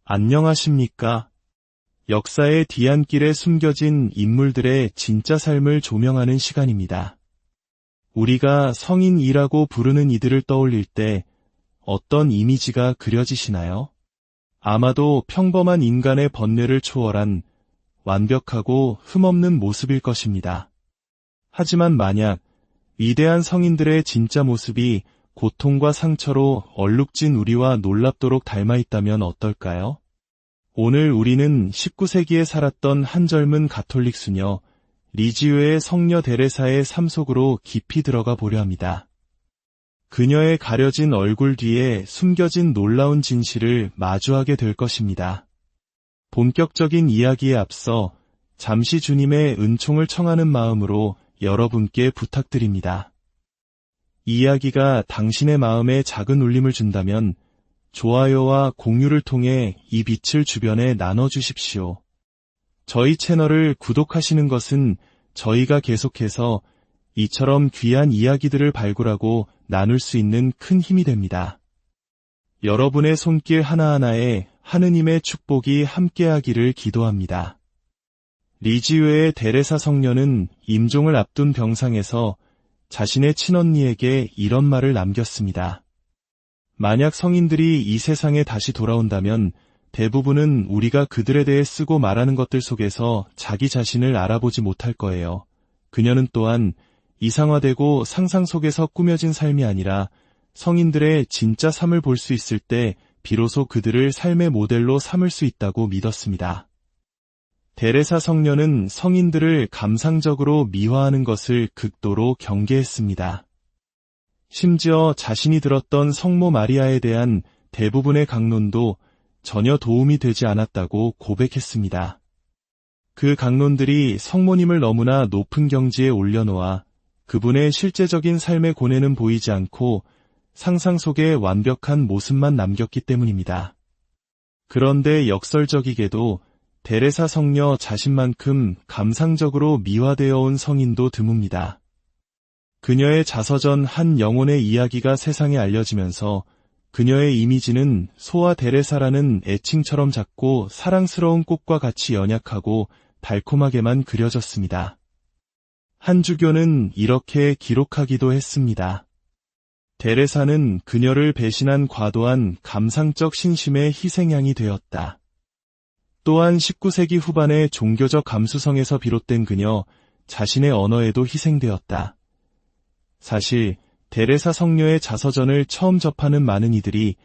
안녕하십니까? 역사의 뒤안길에 숨겨진 인물들의 진짜 삶을 조명하는 시간입니다. 우리가 성인이라고 부르는 이들을 떠올릴 때 어떤 이미지가 그려지시나요? 아마도 평범한 인간의 번뇌를 초월한 완벽하고 흠없는 모습일 것입니다. 하지만 만약 위대한 성인들의 진짜 모습이 고통과 상처로 얼룩진 우리와 놀랍도록 닮아있다면 어떨까요? 오늘 우리는 19세기에 살았던 한 젊은 가톨릭 수녀 리지유의 성녀 데레사의 삶 속으로 깊이 들어가 보려 합니다. 그녀의 가려진 얼굴 뒤에 숨겨진 놀라운 진실을 마주하게 될 것입니다. 본격적인 이야기에 앞서 잠시 주님의 은총을 청하는 마음으로 여러분께 부탁드립니다. 이 이야기가 당신의 마음에 작은 울림을 준다면 좋아요와 공유를 통해 이 빛을 주변에 나눠주십시오. 저희 채널을 구독하시는 것은 저희가 계속해서 이처럼 귀한 이야기들을 발굴하고 나눌 수 있는 큰 힘이 됩니다. 여러분의 손길 하나하나에 하느님의 축복이 함께하기를 기도합니다. 리지유의 데레사 성녀는 임종을 앞둔 병상에서 자신의 친언니에게 이런 말을 남겼습니다. 만약 성인들이 이 세상에 다시 돌아온다면 대부분은 우리가 그들에 대해 쓰고 말하는 것들 속에서 자기 자신을 알아보지 못할 거예요. 그녀는 또한 이상화되고 상상 속에서 꾸며진 삶이 아니라 성인들의 진짜 삶을 볼 수 있을 때 비로소 그들을 삶의 모델로 삼을 수 있다고 믿었습니다. 데레사 성녀는 성인들을 감상적으로 미화하는 것을 극도로 경계했습니다. 심지어 자신이 들었던 성모 마리아에 대한 대부분의 강론도 전혀 도움이 되지 않았다고 고백했습니다. 그 강론들이 성모님을 너무나 높은 경지에 올려놓아 그분의 실제적인 삶의 고뇌는 보이지 않고 상상 속의 완벽한 모습만 남겼기 때문입니다. 그런데 역설적이게도 데레사 성녀 자신만큼 감상적으로 미화되어 온 성인도 드뭅니다. 그녀의 자서전 한 영혼의 이야기가 세상에 알려지면서 그녀의 이미지는 소아 데레사라는 애칭처럼 작고 사랑스러운 꽃과 같이 연약하고 달콤하게만 그려졌습니다. 한 주교는 이렇게 기록하기도 했습니다. 데레사는 그녀를 배신한 과도한 감상적 신심의 희생양이 되었다. 또한 19세기 후반의 종교적 감수성에서 비롯된 그녀 자신의 언어에도 희생되었다. 사실 데레사 성녀의 자서전을 처음 접하는 많은 이들이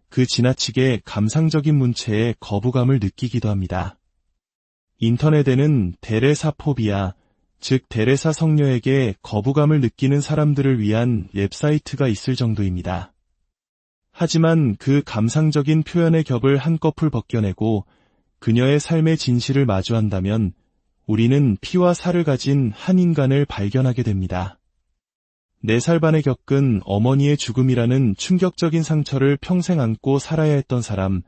그 지나치게 감상적인 문체에 거부감을 느끼기도 합니다. 인터넷에는 데레사포비아, 즉 데레사 성녀에게 거부감을 느끼는 사람들을 위한 웹사이트가 있을 정도입니다. 하지만 그 감상적인 표현의 겹을 한꺼풀 벗겨내고 그녀의 삶의 진실을 마주한다면 우리는 피와 살을 가진 한 인간을 발견하게 됩니다. 4살 반에 겪은 어머니의 죽음이라는 충격적인 상처를 평생 안고 살아야 했던 사람,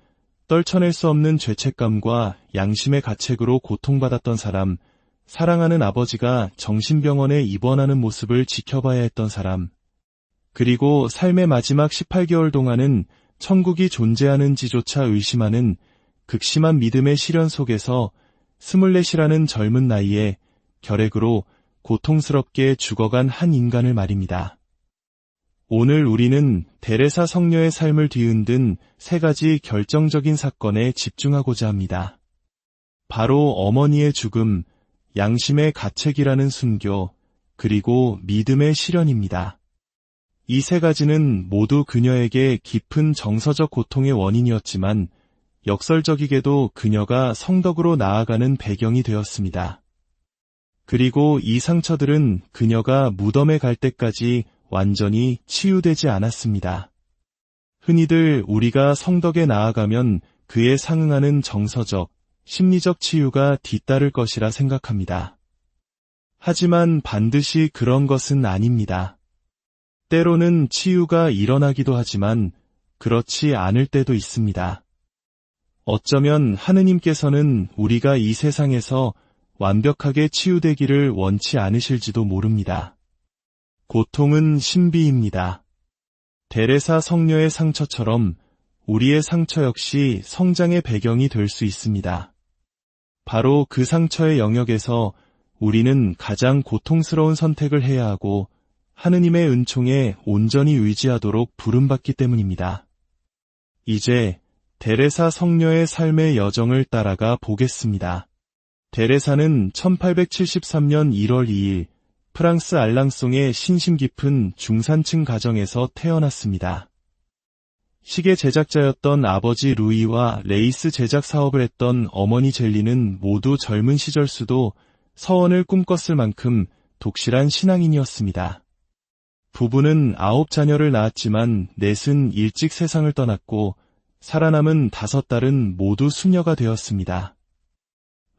떨쳐낼 수 없는 죄책감과 양심의 가책으로 고통받았던 사람, 사랑하는 아버지가 정신병원에 입원하는 모습을 지켜봐야 했던 사람, 그리고 삶의 마지막 18개월 동안은 천국이 존재하는지조차 의심하는 극심한 믿음의 시련 속에서 24이라는 젊은 나이에 결핵으로 고통스럽게 죽어간 한 인간을 말입니다. 오늘 우리는 데레사 성녀의 삶을 뒤흔든 3가지 결정적인 사건에 집중하고자 합니다. 바로 어머니의 죽음, 양심의 가책이라는 순교, 그리고 믿음의 시련입니다. 이 3가지는 모두 그녀에게 깊은 정서적 고통의 원인이었지만 역설적이게도 그녀가 성덕으로 나아가는 배경이 되었습니다. 그리고 이 상처들은 그녀가 무덤에 갈 때까지 완전히 치유되지 않았습니다. 흔히들 우리가 성덕에 나아가면 그에 상응하는 정서적, 심리적 치유가 뒤따를 것이라 생각합니다. 하지만 반드시 그런 것은 아닙니다. 때로는 치유가 일어나기도 하지만 그렇지 않을 때도 있습니다. 어쩌면 하느님께서는 우리가 이 세상에서 완벽하게 치유되기를 원치 않으실지도 모릅니다. 고통은 신비입니다. 데레사 성녀의 상처처럼 우리의 상처 역시 성장의 배경이 될 수 있습니다. 바로 그 상처의 영역에서 우리는 가장 고통스러운 선택을 해야 하고 하느님의 은총에 온전히 의지하도록 부름받기 때문입니다. 이제 데레사 성녀의 삶의 여정을 따라가 보겠습니다. 데레사는 1873년 1월 2일 프랑스 알랑송의 신심 깊은 중산층 가정에서 태어났습니다. 시계 제작자였던 아버지 루이와 레이스 제작 사업을 했던 어머니 젤리는 모두 젊은 시절 수도 서원을 꿈꿨을 만큼 독실한 신앙인이었습니다. 부부는 9자녀를 낳았지만 넷은 일찍 세상을 떠났고 살아남은 5딸은 모두 수녀가 되었습니다.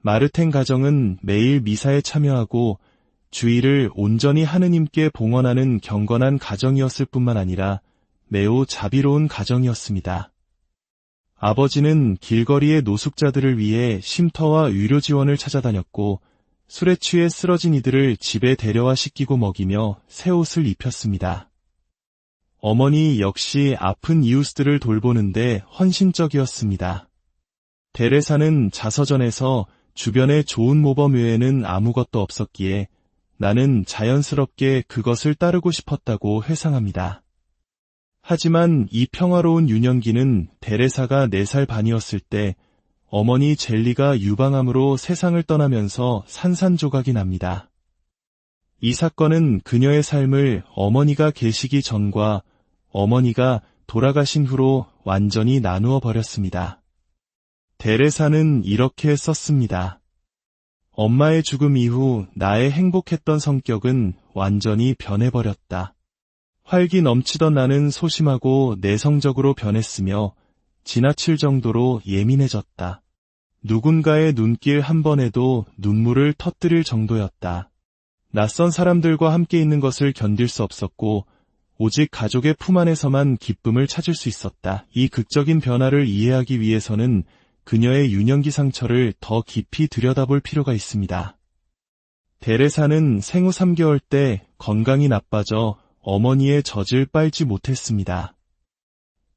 마르텐 가정은 매일 미사에 참여하고 주일을 온전히 하느님께 봉헌하는 경건한 가정이었을 뿐만 아니라 매우 자비로운 가정이었습니다. 아버지는 길거리의 노숙자들을 위해 쉼터와 의료 지원을 찾아다녔고 술에 취해 쓰러진 이들을 집에 데려와 씻기고 먹이며 새 옷을 입혔습니다. 어머니 역시 아픈 이웃들을 돌보는데 헌신적이었습니다. 데레사는 자서전에서 주변에 좋은 모범 외에는 아무것도 없었기에 나는 자연스럽게 그것을 따르고 싶었다고 회상합니다. 하지만 이 평화로운 유년기는 데레사가 4살 반이었을 때 어머니 젤리가 유방암으로 세상을 떠나면서 산산조각이 납니다. 이 사건은 그녀의 삶을 어머니가 계시기 전과 어머니가 돌아가신 후로 완전히 나누어 버렸습니다. 데레사는 이렇게 썼습니다. 엄마의 죽음 이후 나의 행복했던 성격은 완전히 변해버렸다. 활기 넘치던 나는 소심하고 내성적으로 변했으며 지나칠 정도로 예민해졌다. 누군가의 눈길 한 번에도 눈물을 터뜨릴 정도였다. 낯선 사람들과 함께 있는 것을 견딜 수 없었고 오직 가족의 품 안에서만 기쁨을 찾을 수 있었다. 이 극적인 변화를 이해하기 위해서는 그녀의 유년기 상처를 더 깊이 들여다볼 필요가 있습니다. 데레사는 생후 3개월 때 건강이 나빠져 어머니의 젖을 빨지 못했습니다.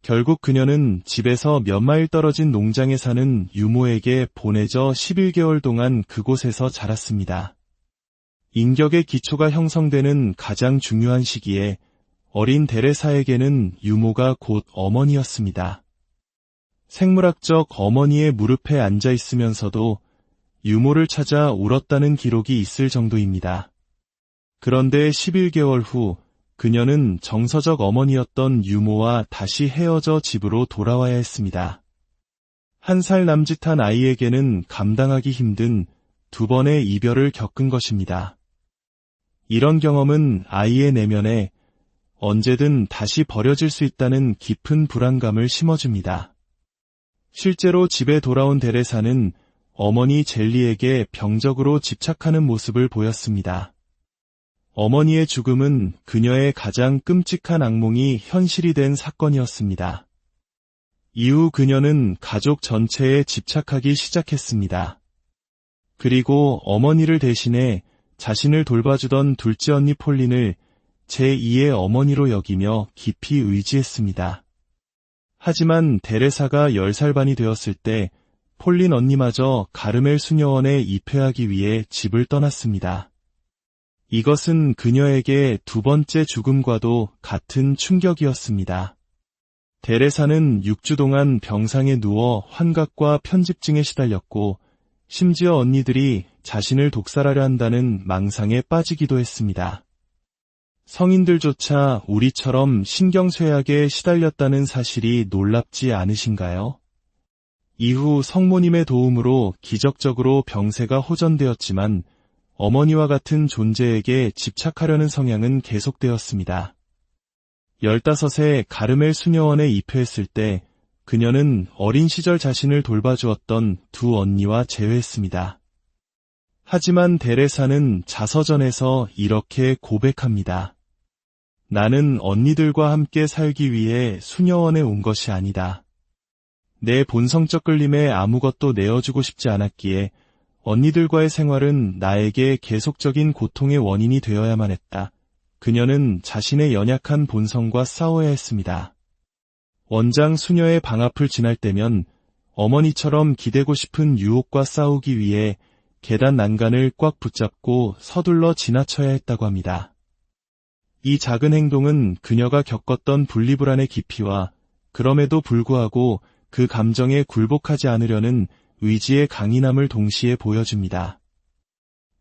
결국 그녀는 집에서 몇 마일 떨어진 농장에 사는 유모에게 보내져 11개월 동안 그곳에서 자랐습니다. 인격의 기초가 형성되는 가장 중요한 시기에 어린 데레사에게는 유모가 곧 어머니였습니다. 생물학적 어머니의 무릎에 앉아 있으면서도 유모를 찾아 울었다는 기록이 있을 정도입니다. 그런데 11개월 후 그녀는 정서적 어머니였던 유모와 다시 헤어져 집으로 돌아와야 했습니다. 1살 남짓한 아이에게는 감당하기 힘든 2번의 이별을 겪은 것입니다. 이런 경험은 아이의 내면에 언제든 다시 버려질 수 있다는 깊은 불안감을 심어줍니다. 실제로 집에 돌아온 데레사는 어머니 젤리에게 병적으로 집착하는 모습을 보였습니다. 어머니의 죽음은 그녀의 가장 끔찍한 악몽이 현실이 된 사건이었습니다. 이후 그녀는 가족 전체에 집착하기 시작했습니다. 그리고 어머니를 대신해 자신을 돌봐주던 둘째 언니 폴린을 제2의 어머니로 여기며 깊이 의지했습니다. 하지만 데레사가 10살 반이 되었을 때 폴린 언니마저 가르멜 수녀원에 입회하기 위해 집을 떠났습니다. 이것은 그녀에게 2번째 죽음과도 같은 충격이었습니다. 데레사는 6주 동안 병상에 누워 환각과 편집증에 시달렸고 심지어 언니들이 자신을 독살하려 한다는 망상에 빠지기도 했습니다. 성인들조차 우리처럼 신경쇠약에 시달렸다는 사실이 놀랍지 않으신가요? 이후 성모님의 도움으로 기적적으로 병세가 호전되었지만 어머니와 같은 존재에게 집착하려는 성향은 계속되었습니다. 15세 가르멜 수녀원에 입회했을 때 그녀는 어린 시절 자신을 돌봐주었던 2 언니와 재회했습니다. 하지만 데레사는 자서전에서 이렇게 고백합니다. 나는 언니들과 함께 살기 위해 수녀원에 온 것이 아니다. 내 본성적 끌림에 아무것도 내어주고 싶지 않았기에 언니들과의 생활은 나에게 계속적인 고통의 원인이 되어야만 했다. 그녀는 자신의 연약한 본성과 싸워야 했습니다. 원장 수녀의 방 앞을 지날 때면 어머니처럼 기대고 싶은 유혹과 싸우기 위해 계단 난간을 꽉 붙잡고 서둘러 지나쳐야 했다고 합니다. 이 작은 행동은 그녀가 겪었던 분리불안의 깊이와 그럼에도 불구하고 그 감정에 굴복하지 않으려는 의지의 강인함을 동시에 보여줍니다.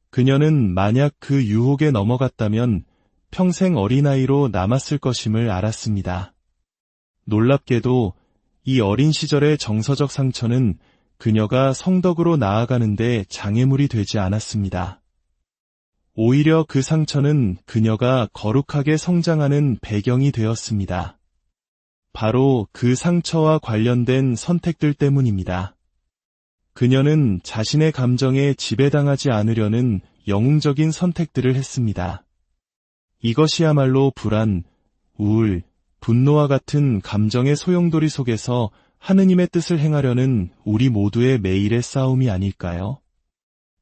그녀는 만약 그 유혹에 넘어갔다면 평생 어린아이로 남았을 것임을 알았습니다. 놀랍게도 이 어린 시절의 정서적 상처는 그녀가 성덕으로 나아가는데 장애물이 되지 않았습니다. 오히려 그 상처는 그녀가 거룩하게 성장하는 배경이 되었습니다. 바로 그 상처와 관련된 선택들 때문입니다. 그녀는 자신의 감정에 지배당하지 않으려는 영웅적인 선택들을 했습니다. 이것이야말로 불안, 우울, 분노와 같은 감정의 소용돌이 속에서 하느님의 뜻을 행하려는 우리 모두의 매일의 싸움이 아닐까요?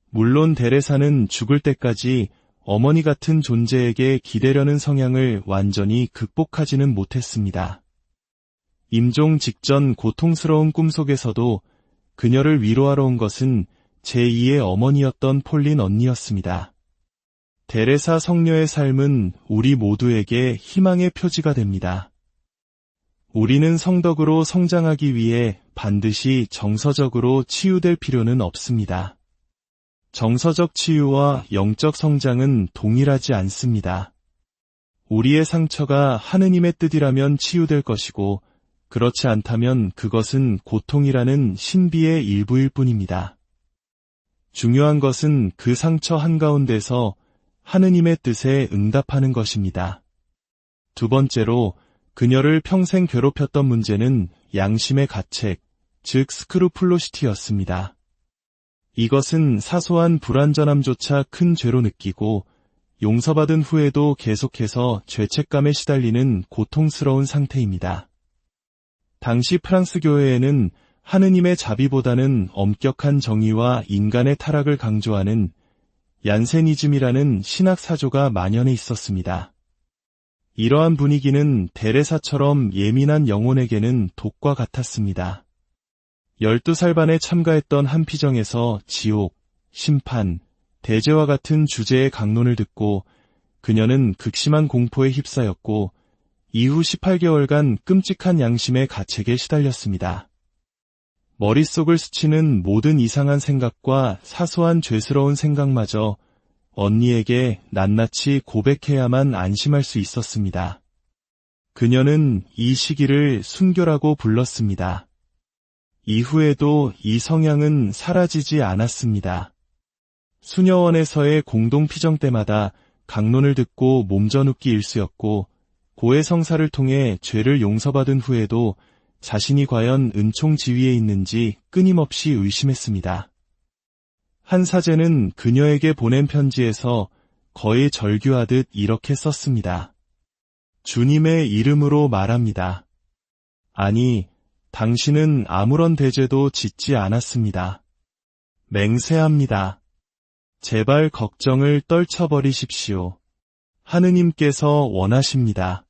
물론 데레사는 죽을 때까지 어머니 같은 존재에게 기대려는 성향을 완전히 극복하지는 못했습니다. 임종 직전 고통스러운 꿈속에서도 그녀를 위로하러 온 것은 제2의 어머니였던 폴린 언니였습니다. 데레사 성녀의 삶은 우리 모두에게 희망의 표지가 됩니다. 우리는 성덕으로 성장하기 위해 반드시 정서적으로 치유될 필요는 없습니다. 정서적 치유와 영적 성장은 동일하지 않습니다. 우리의 상처가 하느님의 뜻이라면 치유될 것이고 그렇지 않다면 그것은 고통이라는 신비의 일부일 뿐입니다. 중요한 것은 그 상처 한가운데서 하느님의 뜻에 응답하는 것입니다. 두 번째로 그녀를 평생 괴롭혔던 문제는 양심의 가책, 즉 스크루플로시티였습니다. 이것은 사소한 불완전함조차 큰 죄로 느끼고 용서받은 후에도 계속해서 죄책감에 시달리는 고통스러운 상태입니다. 당시 프랑스 교회에는 하느님의 자비보다는 엄격한 정의와 인간의 타락을 강조하는 얀세니즘이라는 신학 사조가 만연해 있었습니다. 이러한 분위기는 데레사처럼 예민한 영혼에게는 독과 같았습니다. 12살반에 참가했던 한 피정에서 지옥, 심판, 대제와 같은 주제의 강론을 듣고 그녀는 극심한 공포에 휩싸였고 이후 18개월간 끔찍한 양심의 가책에 시달렸습니다. 머릿속을 스치는 모든 이상한 생각과 사소한 죄스러운 생각마저 언니에게 낱낱이 고백해야만 안심할 수 있었습니다. 그녀는 이 시기를 순교라고 불렀습니다. 이후에도 이 성향은 사라지지 않았습니다. 수녀원에서의 공동 피정 때마다 강론을 듣고 몸져눕기 일쑤였고 고해 성사를 통해 죄를 용서받은 후에도 자신이 과연 은총 지위에 있는지 끊임없이 의심했습니다. 한 사제는 그녀에게 보낸 편지에서 거의 절규하듯 이렇게 썼습니다. 주님의 이름으로 말합니다. 아니, 당신은 아무런 대죄도 짓지 않았습니다. 맹세합니다. 제발 걱정을 떨쳐버리십시오. 하느님께서 원하십니다.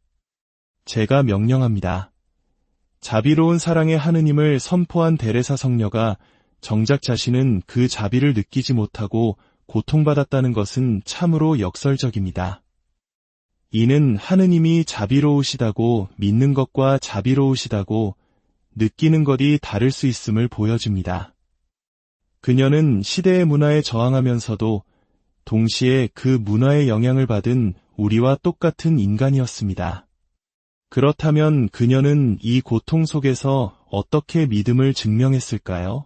제가 명령합니다. 자비로운 사랑의 하느님을 선포한 데레사 성녀가 정작 자신은 그 자비를 느끼지 못하고 고통받았다는 것은 참으로 역설적입니다. 이는 하느님이 자비로우시다고 믿는 것과 자비로우시다고 느끼는 것이 다를 수 있음을 보여줍니다. 그녀는 시대의 문화에 저항하면서도 동시에 그 문화의 영향을 받은 우리와 똑같은 인간이었습니다. 그렇다면 그녀는 이 고통 속에서 어떻게 믿음을 증명했을까요?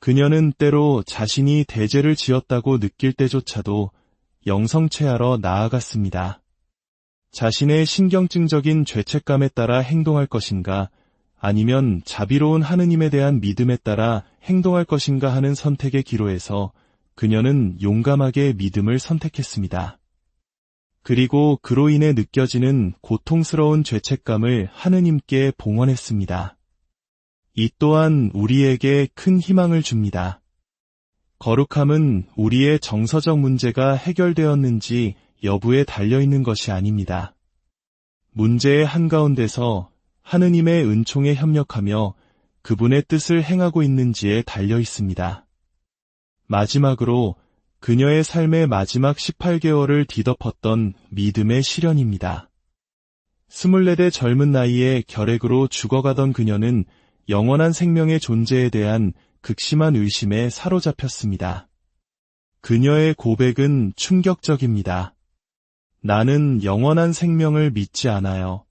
그녀는 때로 자신이 대죄를 지었다고 느낄 때조차도 영성체하러 나아갔습니다. 자신의 신경증적인 죄책감에 따라 행동할 것인가, 아니면 자비로운 하느님에 대한 믿음에 따라 행동할 것인가 하는 선택의 기로에서 그녀는 용감하게 믿음을 선택했습니다. 그리고 그로 인해 느껴지는 고통스러운 죄책감을 하느님께 봉헌했습니다. 이 또한 우리에게 큰 희망을 줍니다. 거룩함은 우리의 정서적 문제가 해결되었는지 여부에 달려있는 것이 아닙니다. 문제의 한가운데서 하느님의 은총에 협력하며 그분의 뜻을 행하고 있는지에 달려 있습니다. 마지막으로 그녀의 삶의 마지막 18개월을 뒤덮었던 믿음의 시련입니다. 24의 젊은 나이에 결핵으로 죽어가던 그녀는 영원한 생명의 존재에 대한 극심한 의심에 사로잡혔습니다. 그녀의 고백은 충격적입니다. 나는 영원한 생명을 믿지 않아요.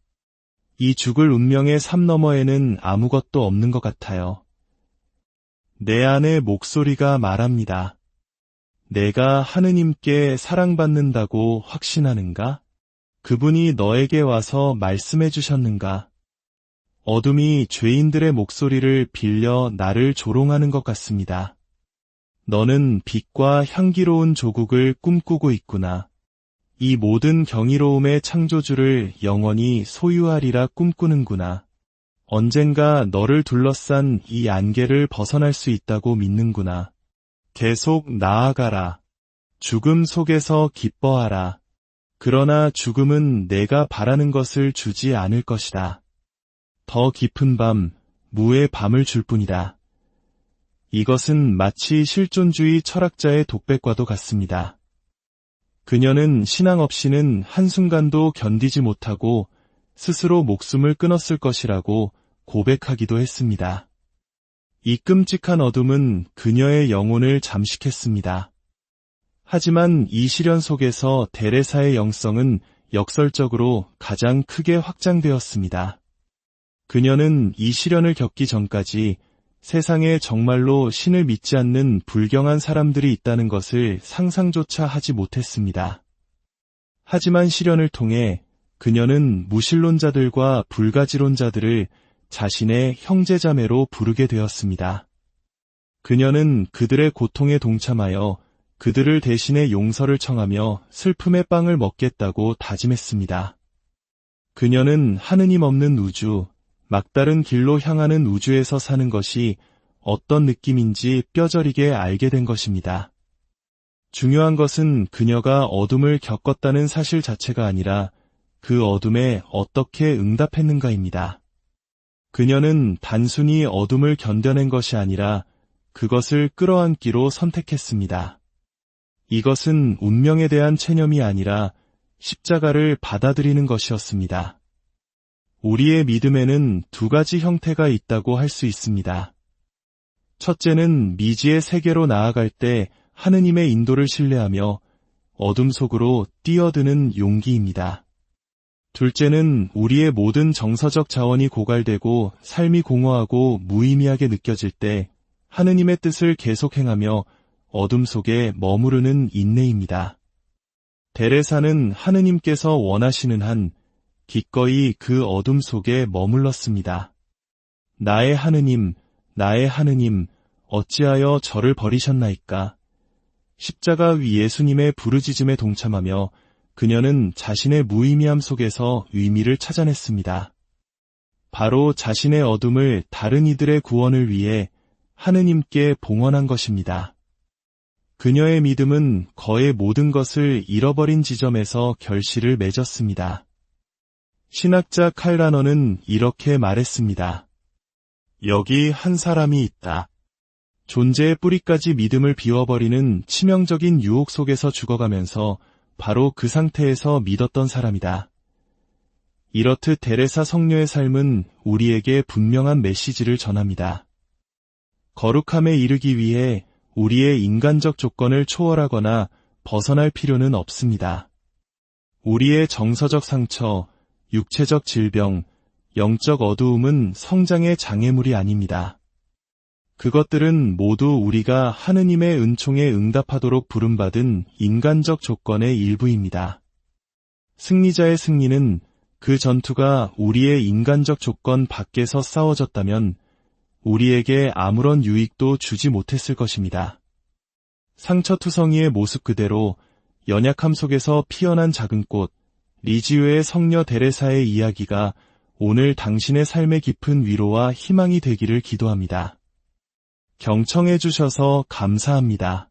이 죽을 운명의 삶 너머에는 아무것도 없는 것 같아요. 내 안의 목소리가 말합니다. 내가 하느님께 사랑받는다고 확신하는가? 그분이 너에게 와서 말씀해 주셨는가? 어둠이 죄인들의 목소리를 빌려 나를 조롱하는 것 같습니다. 너는 빛과 향기로운 조국을 꿈꾸고 있구나. 이 모든 경이로움의 창조주를 영원히 소유하리라 꿈꾸는구나. 언젠가 너를 둘러싼 이 안개를 벗어날 수 있다고 믿는구나. 계속 나아가라. 죽음 속에서 기뻐하라. 그러나 죽음은 내가 바라는 것을 주지 않을 것이다. 더 깊은 밤, 무의 밤을 줄 뿐이다. 이것은 마치 실존주의 철학자의 독백과도 같습니다. 그녀는 신앙 없이는 한순간도 견디지 못하고 스스로 목숨을 끊었을 것이라고 고백하기도 했습니다. 이 끔찍한 어둠은 그녀의 영혼을 잠식했습니다. 하지만 이 시련 속에서 데레사의 영성은 역설적으로 가장 크게 확장되었습니다. 그녀는 이 시련을 겪기 전까지 세상에 정말로 신을 믿지 않는 불경한 사람들이 있다는 것을 상상조차 하지 못했습니다. 하지만 시련을 통해 그녀는 무신론자들과 불가지론자들을 자신의 형제자매로 부르게 되었습니다. 그녀는 그들의 고통에 동참하여 그들을 대신해 용서를 청하며 슬픔의 빵을 먹겠다고 다짐했습니다. 그녀는 하느님 없는 우주, 막다른 길로 향하는 우주에서 사는 것이 어떤 느낌인지 뼈저리게 알게 된 것입니다. 중요한 것은 그녀가 어둠을 겪었다는 사실 자체가 아니라 그 어둠에 어떻게 응답했는가입니다. 그녀는 단순히 어둠을 견뎌낸 것이 아니라 그것을 끌어안기로 선택했습니다. 이것은 운명에 대한 체념이 아니라 십자가를 받아들이는 것이었습니다. 우리의 믿음에는 두 가지 형태가 있다고 할 수 있습니다. 첫째는 미지의 세계로 나아갈 때 하느님의 인도를 신뢰하며 어둠 속으로 뛰어드는 용기입니다. 둘째는 우리의 모든 정서적 자원이 고갈되고 삶이 공허하고 무의미하게 느껴질 때 하느님의 뜻을 계속 행하며 어둠 속에 머무르는 인내입니다. 데레사는 하느님께서 원하시는 한 기꺼이 그 어둠 속에 머물렀습니다. 나의 하느님, 어찌하여 저를 버리셨나이까? 십자가 위 예수님의 부르짖음에 동참하며 그녀는 자신의 무의미함 속에서 의미를 찾아냈습니다. 바로 자신의 어둠을 다른 이들의 구원을 위해 하느님께 봉헌한 것입니다. 그녀의 믿음은 거의 모든 것을 잃어버린 지점에서 결실을 맺었습니다. 신학자 칼 라너는 이렇게 말했습니다. 여기 한 사람이 있다. 존재의 뿌리까지 믿음을 비워버리는 치명적인 유혹 속에서 죽어가면서 바로 그 상태에서 믿었던 사람이다. 이렇듯 데레사 성녀의 삶은 우리에게 분명한 메시지를 전합니다. 거룩함에 이르기 위해 우리의 인간적 조건을 초월하거나 벗어날 필요는 없습니다. 우리의 정서적 상처, 육체적 질병, 영적 어두움은 성장의 장애물이 아닙니다. 그것들은 모두 우리가 하느님의 은총에 응답하도록 부름받은 인간적 조건의 일부입니다. 승리자의 승리는 그 전투가 우리의 인간적 조건 밖에서 싸워졌다면 우리에게 아무런 유익도 주지 못했을 것입니다. 상처투성이의 모습 그대로 연약함 속에서 피어난 작은 꽃, 리지우의 성녀 데레사의 이야기가 오늘 당신의 삶의 깊은 위로와 희망이 되기를 기도합니다. 경청해 주셔서 감사합니다.